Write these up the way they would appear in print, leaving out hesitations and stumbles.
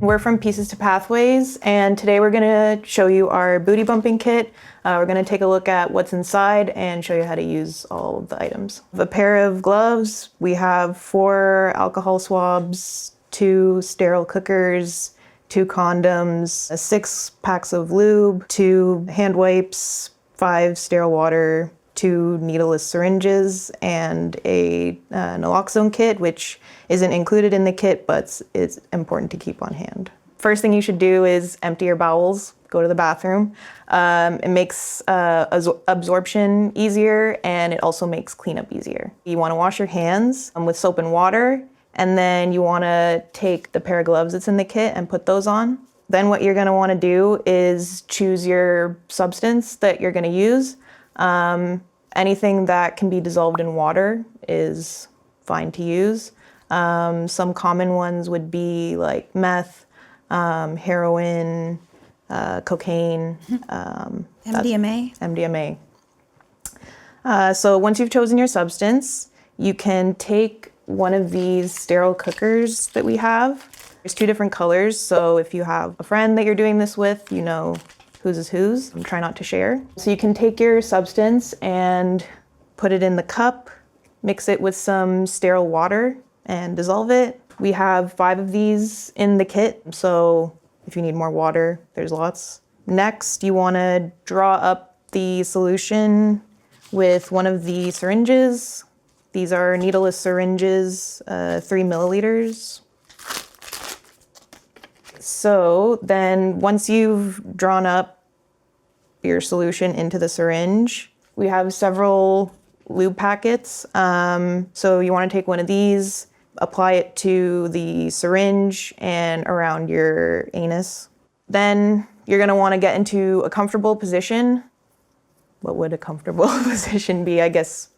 We're from Pieces to Pathways, and today we're gonna show you our booty bumping kit. We're gonna take a look at what's inside and show you how to use all of the items. A pair of gloves, we have 4 alcohol swabs, 2 sterile cookers, 2 condoms, 6 packs of lube, 2 hand wipes, 5 sterile water, 2 needleless syringes, and a naloxone kit, which isn't included in the kit, but it's important to keep on hand. First thing you should do is empty your bowels, go to the bathroom. It makes absorption easier, and it also makes cleanup easier. You want to wash your hands with soap and water, and then you want to take the pair of gloves that's in the kit and put those on. Then what you're going to want to do is choose your substance that you're going to use. Anything that can be dissolved in water is fine to use. Some common ones would be like meth, heroin, cocaine, MDMA. So once you've chosen your substance, you can take one of these sterile cookers that we have. There's 2 different colors, so if you have a friend that you're doing this with, you know whose is whose. Try not to share. So you can take your substance and put it in the cup, mix it with some sterile water, and dissolve it. We have 5 of these in the kit, so if you need more water, there's lots. Next, you want to draw up the solution with one of the syringes. These are needleless syringes, 3 milliliters. So then once you've drawn up your solution into the syringe, we have several lube packets. So you want to take one of these, apply it to the syringe and around your anus. Then you're going to want to get into a comfortable position. What would a comfortable position be? I guess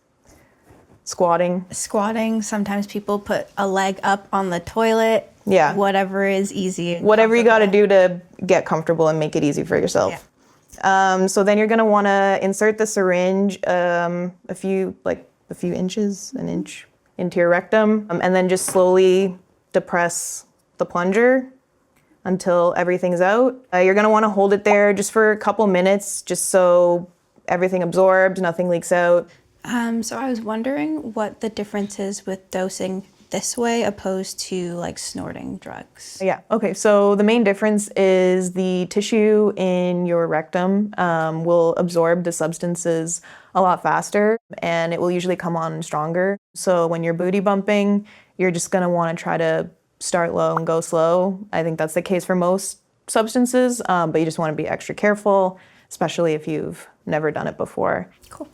squatting. Squatting. Sometimes people put a leg up on the toilet. Yeah. Whatever is easy. Whatever you got to do to get comfortable and make it easy for yourself. Yeah. So then you're going to want to insert the syringe a few inches, an inch into your rectum, and then just slowly depress the plunger until everything's out. You're going to want to hold it there just for a couple minutes, just so everything absorbs, nothing leaks out. So I was wondering what the difference is with dosing this way opposed to like snorting drugs. Yeah, okay, so the main difference is the tissue in your rectum will absorb the substances a lot faster, and it will usually come on stronger. So when you're booty bumping, you're just gonna wanna try to start low and go slow. I think that's the case for most substances, but you just wanna be extra careful, especially if you've never done it before. Cool.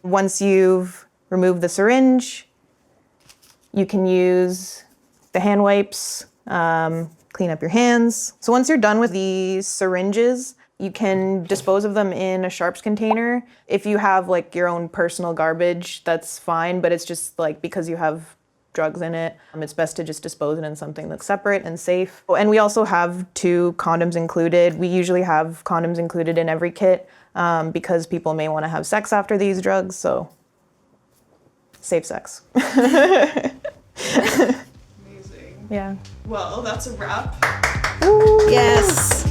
Once you've removed the syringe, you can use the hand wipes, clean up your hands. So once you're done with the syringes, you can dispose of them in a sharps container. If you have like your own personal garbage, that's fine, but it's just like because you have drugs in it, it's best to just dispose it in something that's separate and safe. And we also have 2 condoms included. We usually have condoms included in every kit because people may want to have sex after these drugs, so safe sex. Amazing. Yeah. Well, that's a wrap. Yes.